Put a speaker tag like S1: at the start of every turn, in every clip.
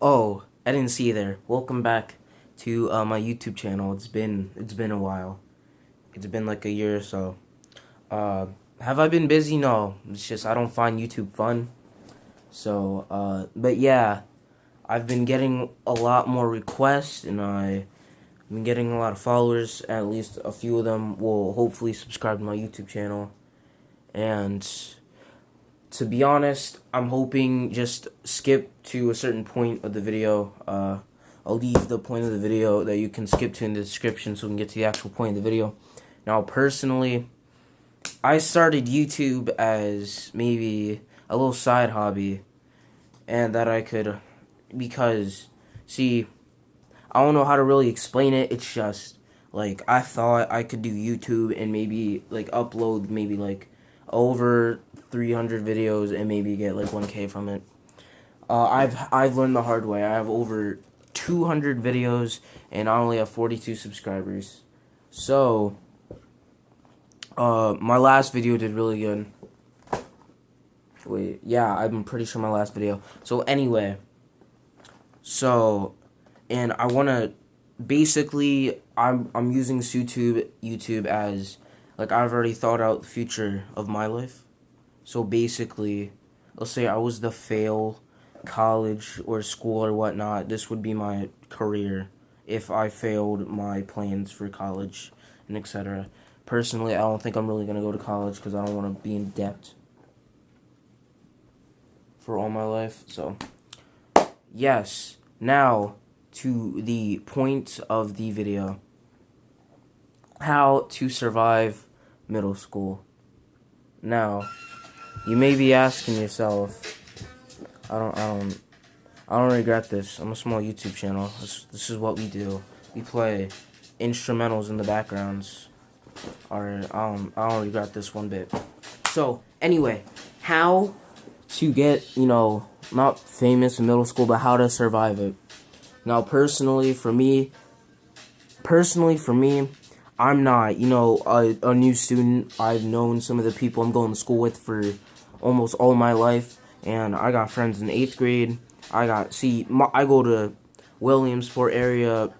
S1: Oh, I didn't see you there. Welcome back to my YouTube channel. It's been a while. It's been like a year or so. Uh, have I been busy? No. It's just I don't find YouTube fun. So, but yeah, I've been getting a lot more requests, and I've been getting a lot of followers. At least a few of them will hopefully subscribe to my YouTube channel. And to be honest, I'm hoping just skip to a certain point of the video. I'll leave the point of the video that you can skip to in the description so we can get to the actual point of the video. Now, personally, I started YouTube as maybe a little side hobby, and that I could, because, see, I don't know how to really explain it. It's just, like, I thought I could do YouTube and maybe, like, upload maybe, like, over 300 videos and maybe get, like, 1K from it. I've learned the hard way. I have over 200 videos and I only have 42 subscribers. So, my last video did really good. Wait, yeah, I'm pretty sure my last video. So anyway, and I want to basically I'm using YouTube as, like, I've already thought out the future of my life. So basically, let's say I was to fail college or school or whatnot, this would be my career if I failed my plans for college and etc. Personally, I don't think I'm really gonna go to college because I don't want to be in debt for all my life. So yes, now to the point of the video: how to survive middle school. Now, you may be asking yourself, I don't regret this. I'm a small YouTube channel. This is what we do. We play instrumentals in the backgrounds. Alright, I don't regret this one bit. So, anyway, how to get, not famous in middle school, but how to survive it. Now, personally for me, I'm not, a new student. I've known some of the people I'm going to school with for almost all my life, and I got friends in 8th grade. I go to Williamsport area,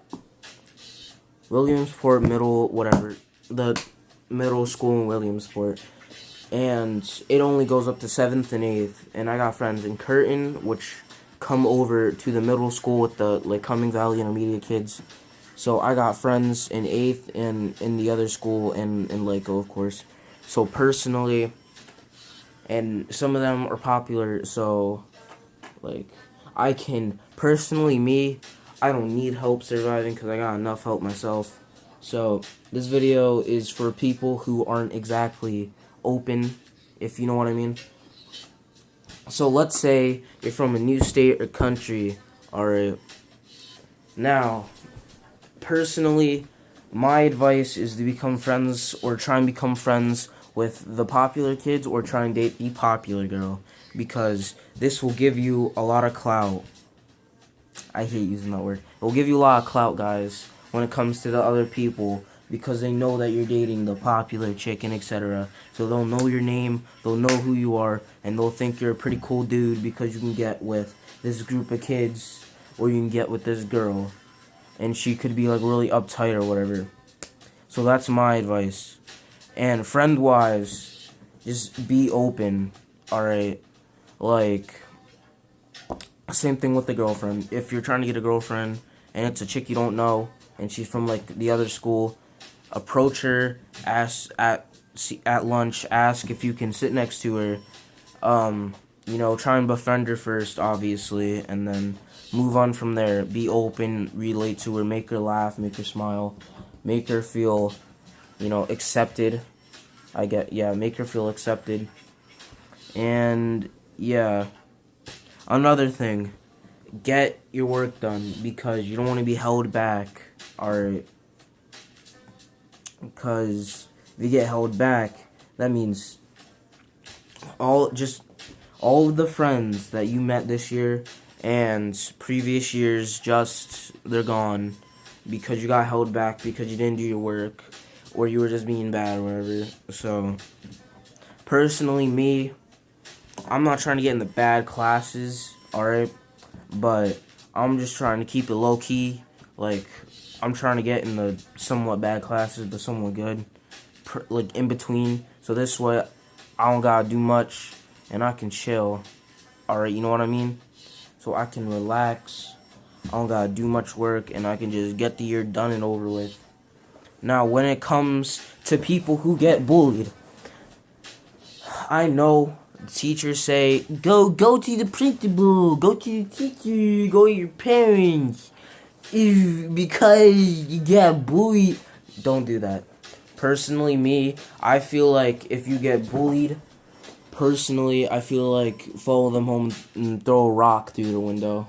S1: Williamsport Middle, whatever, the middle school in Williamsport, and it only goes up to 7th and 8th, and I got friends in Curtin, which come over to the middle school with the, like, Cumming Valley Intermediate kids. So I got friends in 8th and in the other school and in Laco, of course. So personally, and some of them are popular, so, like, I can, personally, I don't need help surviving because I got enough help myself. So this video is for people who aren't exactly open, if you know what I mean. So let's say you're from a new state or country. Alright, now, personally, my advice is to become friends, or try and become friends with the popular kids, or try and date the popular girl, because this will give you a lot of clout. I hate using that word. It will give you a lot of clout, guys, when it comes to the other people, because they know that you're dating the popular chick and etc. So they'll know your name, they'll know who you are, and they'll think you're a pretty cool dude because you can get with this group of kids, or you can get with this girl, and she could be, like, really uptight or whatever. So that's my advice. And friend-wise, just be open, alright? Like, same thing with the girlfriend. If you're trying to get a girlfriend and it's a chick you don't know and she's from, like, the other school, approach her, ask at lunch, ask if you can sit next to her. Try and befriend her first, obviously, and then move on from there. Be open, relate to her, make her laugh, make her smile, make her feel, accepted. Make her feel accepted. And yeah, another thing, get your work done, because you don't want to be held back. Alright, because if you get held back, that means all of the friends that you met this year and previous years, they're gone because you got held back because you didn't do your work, or you were just being bad or whatever. So personally, I'm not trying to get in the bad classes, alright, but I'm just trying to keep it low key. Like, I'm trying to get in the somewhat bad classes, but somewhat good, like in between. So this way, I don't gotta do much, and I can chill. All right, you know what I mean? So I can relax. I don't gotta do much work, and I can just get the year done and over with. Now, when it comes to people who get bullied, I know teachers say, go to the principal, go to the teacher, go to your parents. Because you get bullied, don't do that. Personally, I feel like if you get bullied, I feel like follow them home and throw a rock through the window,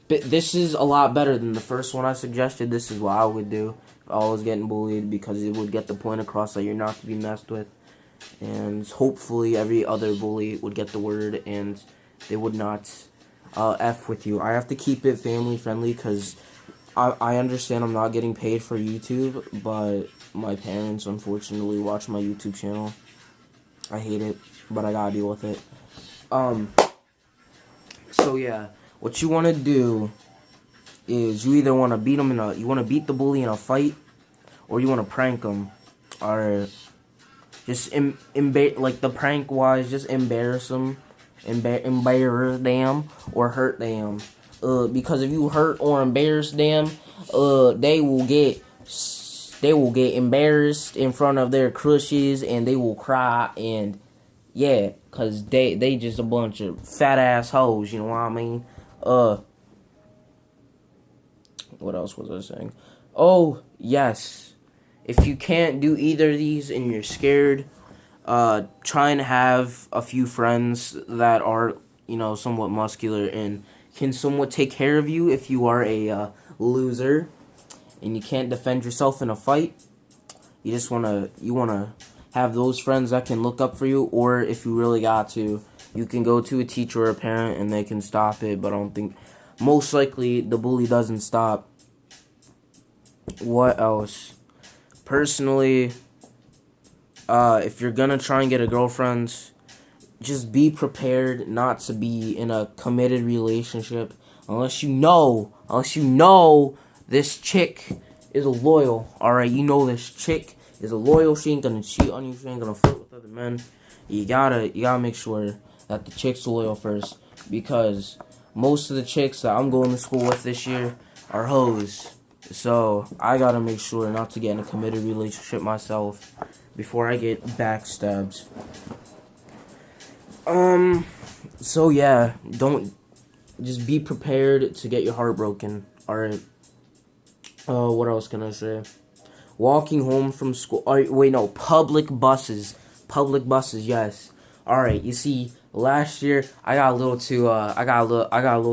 S1: but this is a lot better than the first one I suggested. This is what I would do if I was getting bullied, because it would get the point across that you're not to be messed with, and hopefully every other bully would get the word and they would not F with you. I have to keep it family friendly because I understand I'm not getting paid for YouTube, but my parents unfortunately watch my YouTube channel. I hate it, but I gotta deal with it. So yeah, what you want to do is you either want to beat them you want to beat the bully in a fight, or you want to prank them, or just like the prank wise, just embarrass them. Embarrass them or hurt them, because if you hurt or embarrass them, they will get embarrassed in front of their crushes, and they will cry, and yeah, cause they just a bunch of fat ass hoes, you know what I mean? What else was I saying? Oh yes, if you can't do either of these and you're scared, try and have a few friends that are, somewhat muscular and can somewhat take care of you if you are a loser and you can't defend yourself in a fight. You wanna have those friends that can look up for you, or if you really got to, you can go to a teacher or a parent and they can stop it, but I don't think, most likely the bully doesn't stop. What else? Personally, if you're gonna try and get a girlfriend, just be prepared not to be in a committed relationship unless you know this chick is loyal. Alright, you know this chick is loyal. She ain't gonna cheat on you. She ain't gonna flirt with other men. You gotta make sure that the chick's loyal first, because most of the chicks that I'm going to school with this year are hoes. So I gotta make sure not to get in a committed relationship myself before I get backstabbed. So yeah, just be prepared to get your heart broken. Alright. What else can I say? Walking home from school. Public buses. Public buses, yes. Alright, you see, last year I got a little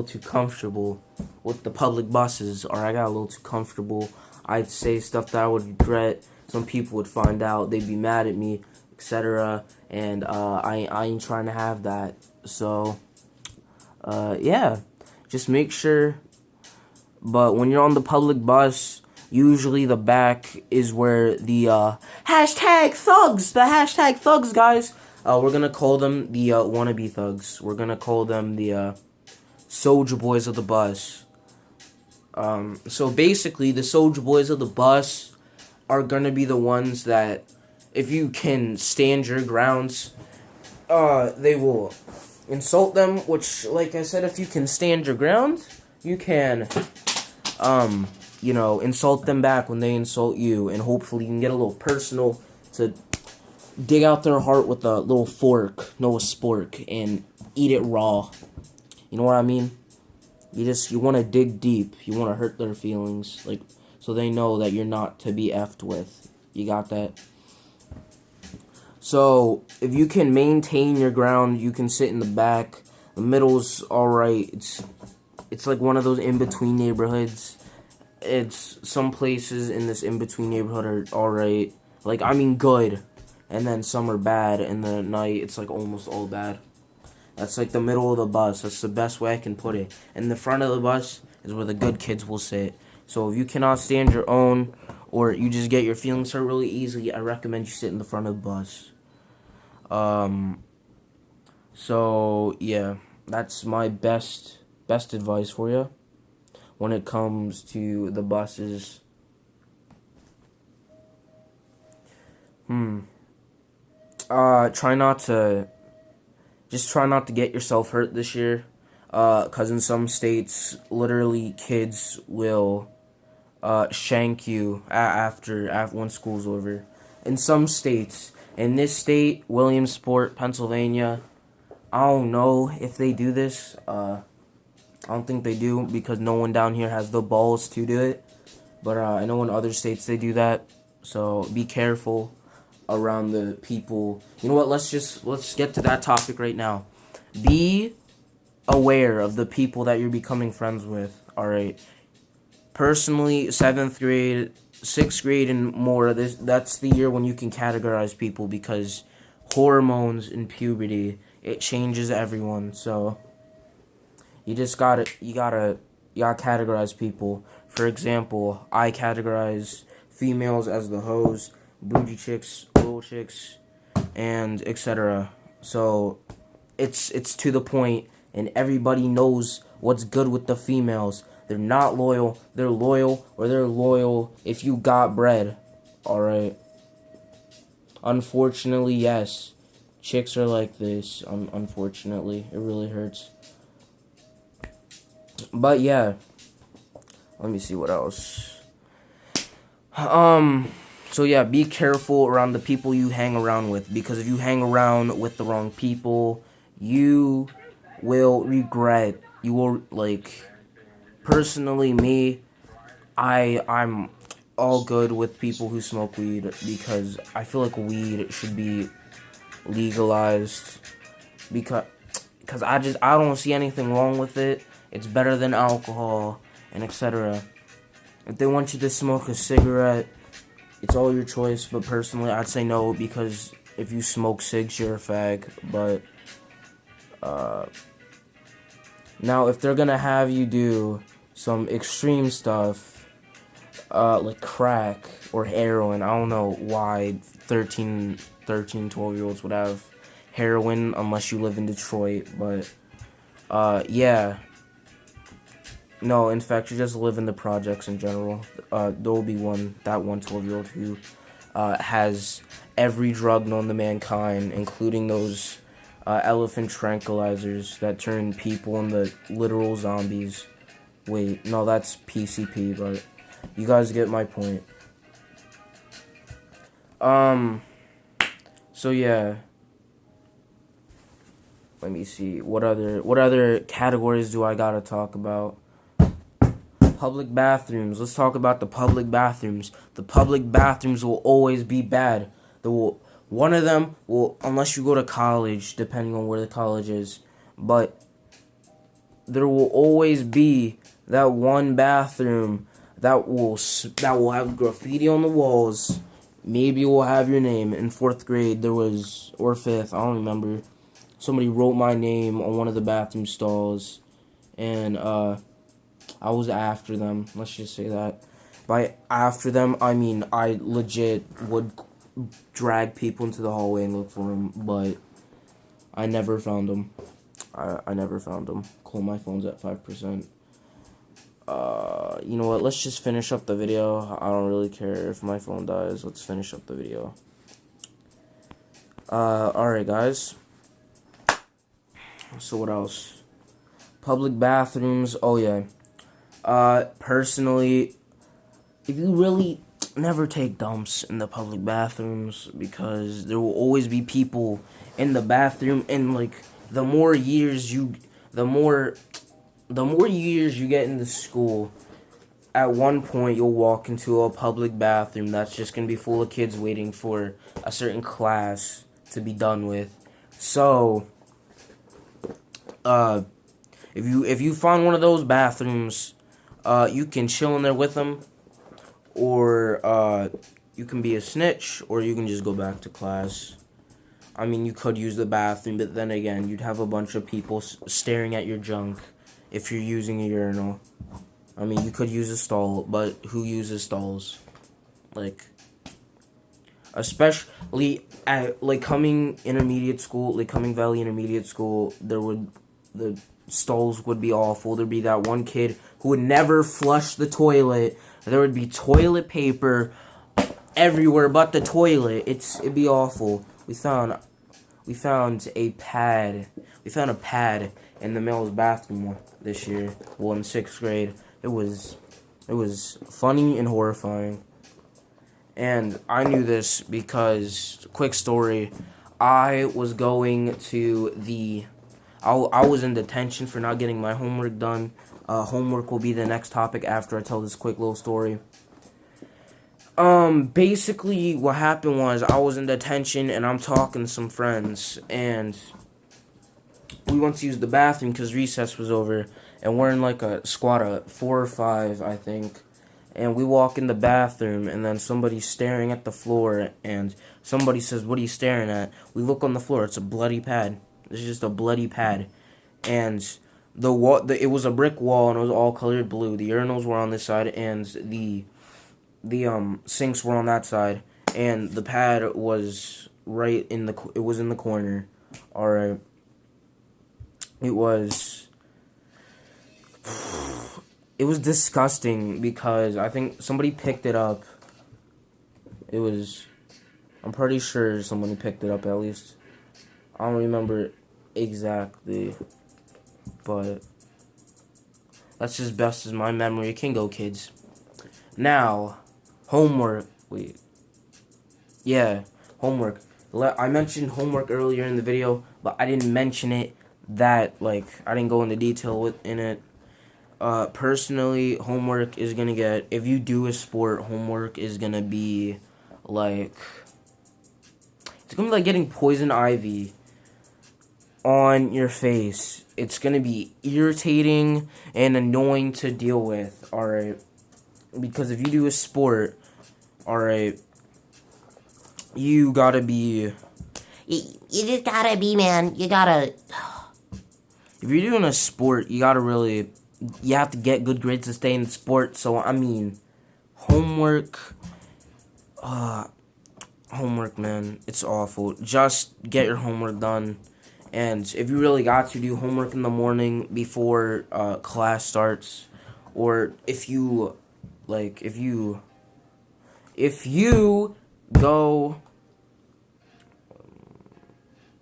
S1: too comfortable with the public buses, or I got a little too comfortable. I'd say stuff that I would regret. Some people would find out, they'd be mad at me, etc. And I ain't trying to have that. So yeah, just make sure. But when you're on the public bus, usually the back is where the hashtag thugs, guys. We're gonna call them the wannabe thugs. We're gonna call them the soldier boys of the bus. So basically, the soldier boys of the bus are gonna be the ones that, if you can stand your grounds, they will insult them. Which, like I said, if you can stand your ground, you can, insult them back when they insult you, and hopefully you can get a little personal to dig out their heart with a little fork, no, a spork, and eat it raw. You know what I mean? You want to dig deep. You want to hurt their feelings, like, so they know that you're not to be effed with. You got that? So, if you can maintain your ground, you can sit in the back. The middle's alright. It's like one of those in-between neighborhoods. It's some places in this in-between neighborhood are alright. Like, I mean good. And then some are bad. And the night, it's like almost all bad. That's like the middle of the bus. That's the best way I can put it. And the front of the bus is where the good kids will sit. So if you cannot stand your own, or you just get your feelings hurt really easily, I recommend you sit in the front of the bus. So yeah, that's my best best advice for you when it comes to the buses. Try not to get yourself hurt this year. 'Cause in some states, literally kids will shank you after when school's over. In some states, in this state, Williamsport, Pennsylvania, I don't know if they do this. I don't think they do because no one down here has the balls to do it. But I know in other states they do that. So be careful around the people. You know what? Let's get to that topic right now. Be aware of the people that you're becoming friends with. All right. Personally, 7th grade, 6th grade, and more. That's the year when you can categorize people because hormones and puberty, it changes everyone. So you gotta categorize people. For example, I categorize females as the hoes, bougie chicks, little chicks, and etc. So it's to the point, and everybody knows what's good with the females. They're not loyal. They're loyal, or they're loyal if you got bread. Alright. Unfortunately, yes. Chicks are like this. Unfortunately. It really hurts. But yeah. Let me see what else. So yeah, be careful around the people you hang around with. Because if you hang around with the wrong people, you will regret. You will, personally, me, I'm all good with people who smoke weed because I feel like weed should be legalized because I don't see anything wrong with it. It's better than alcohol and etc. If they want you to smoke a cigarette, it's all your choice, but personally I'd say no because if you smoke cigs, you're a fag. But now if they're gonna have you do some extreme stuff, like crack or heroin. I don't know why 12-year-olds would have heroin unless you live in Detroit, but, yeah. No, in fact, you just live in the projects in general. There will be one 12-year-old who, has every drug known to mankind, including those, elephant tranquilizers that turn people into literal zombies. Wait, no, that's PCP, but you guys get my point. So yeah. Let me see. What other categories do I gotta talk about? Public bathrooms. Let's talk about the public bathrooms. The public bathrooms will always be bad. One of them will, unless you go to college, depending on where the college is, but there will always be that one bathroom that will have graffiti on the walls. Maybe it will have your name. In 4th grade, there was, or 5th, I don't remember. Somebody wrote my name on one of the bathroom stalls, and I was after them. Let's just say that. By after them, I mean I legit would drag people into the hallway and look for them, but I never found them. I never found them. Cool, my phone's at 5%. You know what? Let's just finish up the video. I don't really care if my phone dies. Let's finish up the video. Alright, guys. So what else? Public bathrooms. Oh, yeah. Personally, if you really never take dumps in the public bathrooms because there will always be people in the bathroom, and the more years you get into school, at one point you'll walk into a public bathroom that's just gonna be full of kids waiting for a certain class to be done with. So if you find one of those bathrooms, you can chill in there with them, or you can be a snitch, or you can just go back to class. I mean, you could use the bathroom, but then again, you'd have a bunch of people staring at your junk if you're using a urinal. I mean, you could use a stall, but who uses stalls? Especially at Cumming Valley Intermediate School, the stalls would be awful. There'd be that one kid who would never flush the toilet. There would be toilet paper everywhere but the toilet. It'd be awful. We found a pad. We found a pad in the male's bathroom this year. Well, in 6th grade. It was funny and horrifying. And I knew this because, quick story, I was going to I was in detention for not getting my homework done. Homework will be the next topic after I tell this quick little story. Basically, what happened was I was in detention and I'm talking to some friends, and we went to use the bathroom because recess was over, and we're in like a squad of 4 or 5, I think. And we walk in the bathroom, and then somebody's staring at the floor, and somebody says, "What are you staring at?" We look on the floor. It's a bloody pad. It's just a bloody pad. And it was a brick wall, and it was all colored blue. The urinals were on this side, and the sinks were on that side. And the pad was in the corner. Alright. It was disgusting because I think somebody picked it up. I'm pretty sure somebody picked it up at least. I don't remember exactly, but that's as best as my memory can go, kids. Now, homework. Homework. I mentioned homework earlier in the video, but I didn't mention it I didn't go into detail in it. Personally, homework is gonna if you do a sport, homework is gonna be it's gonna be like getting poison ivy on your face. It's gonna be irritating and annoying to deal with, alright? Because if you do a sport, alright, you gotta be...
S2: You just gotta be, man. You gotta...
S1: If you're doing a sport, you have to get good grades to stay in the sport. So, I mean, homework, man, it's awful. Just get your homework done. And if you really got to do homework in the morning before class starts, or if you go,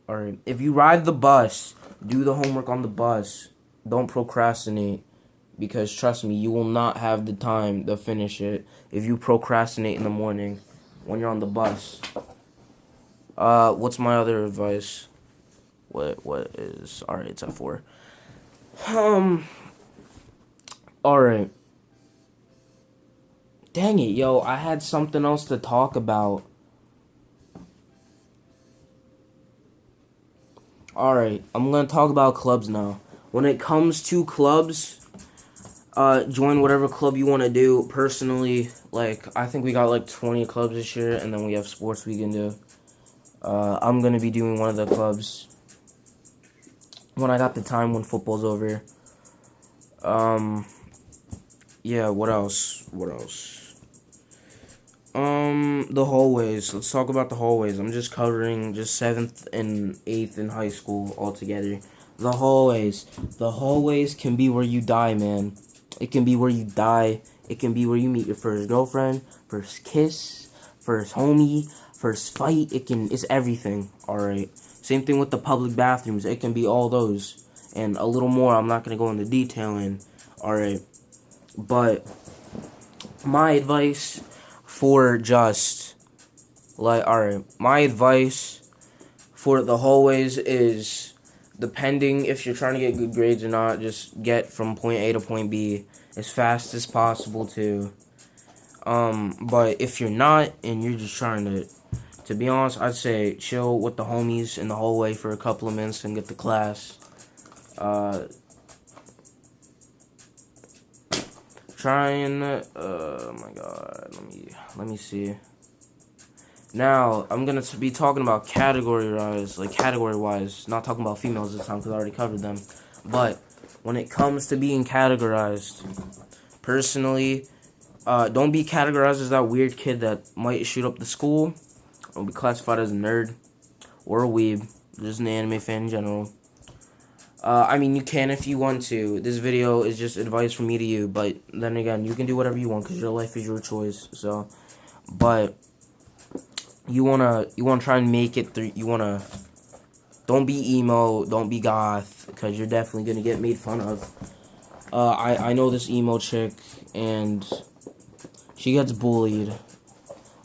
S1: alright, if you ride the bus, do the homework on the bus. Don't procrastinate, because trust me, you will not have the time to finish it if you procrastinate in the morning when you're on the bus. What's my other advice? What is... Alright, it's at 4. Alright. Dang it, yo, I had something else to talk about. Alright, I'm gonna talk about clubs now. When it comes to clubs, join whatever club you want to do. Personally, I think we got 20 clubs this year, and then we have sports we can do. I'm gonna be doing one of the clubs when I got the time when football's over. Yeah, what else? The hallways. Let's talk about the hallways. I'm just covering 7th and 8th in high school altogether. The hallways. The hallways can be where you die, man. It can be where you die. It can be where you meet your first girlfriend, first kiss, first homie, first fight. It's everything, alright? Same thing with the public bathrooms. It can be all those. And a little more. I'm not going to go into detail in, alright? But my advice for my advice for the hallways is, depending if you're trying to get good grades or not, just get from point A to point B as fast as possible too. But if you're not, and you're just trying to be honest, I'd say chill with the homies in the hallway for a couple of minutes and get to class. Oh my god, let me see. Now, I'm gonna be talking about category-wise, not talking about females this time because I already covered them. But when it comes to being categorized, personally, don't be categorized as that weird kid that might shoot up the school, or be classified as a nerd, or a weeb, just an anime fan in general. I mean, you can if you want to. This video is just advice from me to you, but then again, you can do whatever you want because your life is your choice. So, but you wanna try and make it through. Don't be emo, don't be goth, because you're definitely gonna get made fun of. I know this emo chick, and she gets bullied.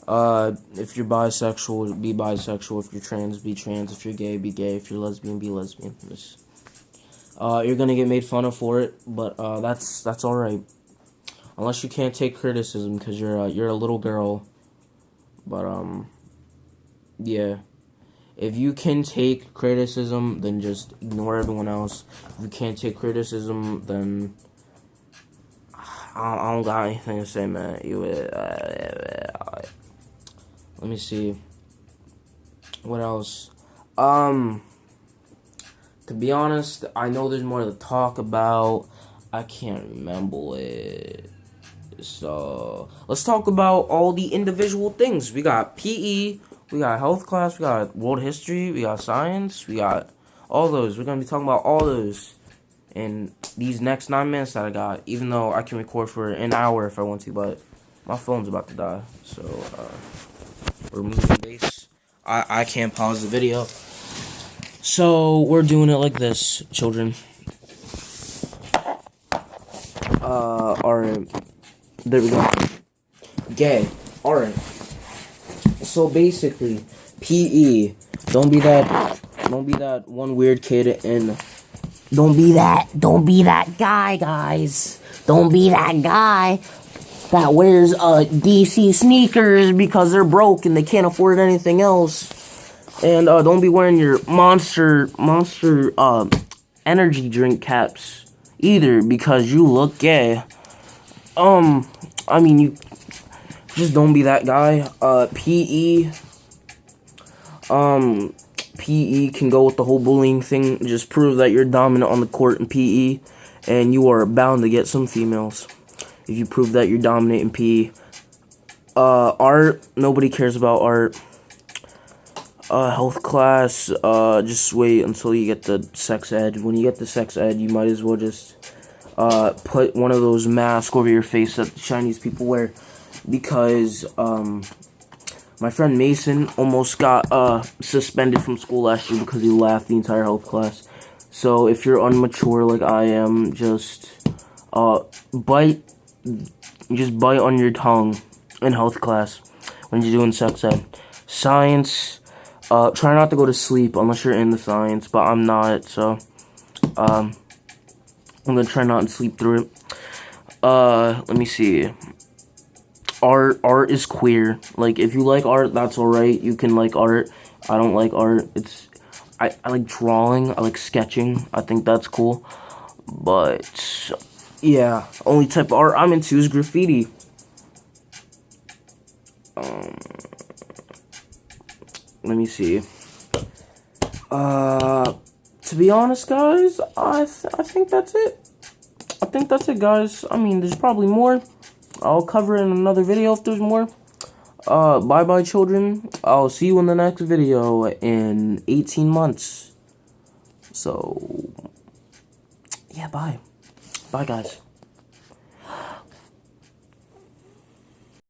S1: If you're bisexual, be bisexual. If you're trans, be trans. If you're gay, be gay. If you're lesbian, be lesbian. You're gonna get made fun of for it, but that's all right. Unless you can't take criticism because you're a little girl. But yeah. If you can take criticism, then just ignore everyone else. If you can't take criticism, then I don't got anything to say, man. Let me see. What else? To be honest, I know there's more to talk about. I can't remember it. So, let's talk about all the individual things. We got PE, we got health class, we got world history, we got science, we got all those. We're going to be talking about all those in these next 9 minutes that I got. Even though I can record for an hour if I want to, but my phone's about to die. So, we're moving base. I can't pause the video. So, we're doing it like this, children. Alright. There we go. Gay. Alright. So basically, PE. Don't be that one weird kid and
S2: Don't be that guy, guys. Don't be that guy that wears DC sneakers because they're broke and they can't afford anything else.
S1: And don't be wearing your monster energy drink caps either because you look gay. I mean, you just don't be that guy. PE can go with the whole bullying thing. Just prove that you're dominant on the court in PE, and you are bound to get some females if you prove that you're dominant in PE. Art, nobody cares about art. Health class, just wait until you get the sex ed. When you get the sex ed, you might as well just put one of those masks over your face that the Chinese people wear, because my friend Mason almost got suspended from school last year because he laughed the entire health class. So if you're immature like I am, just bite on your tongue in health class when you're doing sex ed. Science, try not to go to sleep unless you're in the science, but I'm not, so I'm gonna try not to sleep through it. Let me see. Art is queer. Like, if you like art, that's alright. You can like art. I don't like art. I like drawing. I like sketching. I think that's cool. But, yeah. Only type of art I'm into is graffiti. Let me see. To be honest, guys, I think that's it. I think that's it, guys. I mean, there's probably more. I'll cover it in another video if there's more. Bye-bye, children. I'll see you in the next video in 18 months. So, yeah, bye. Bye, guys.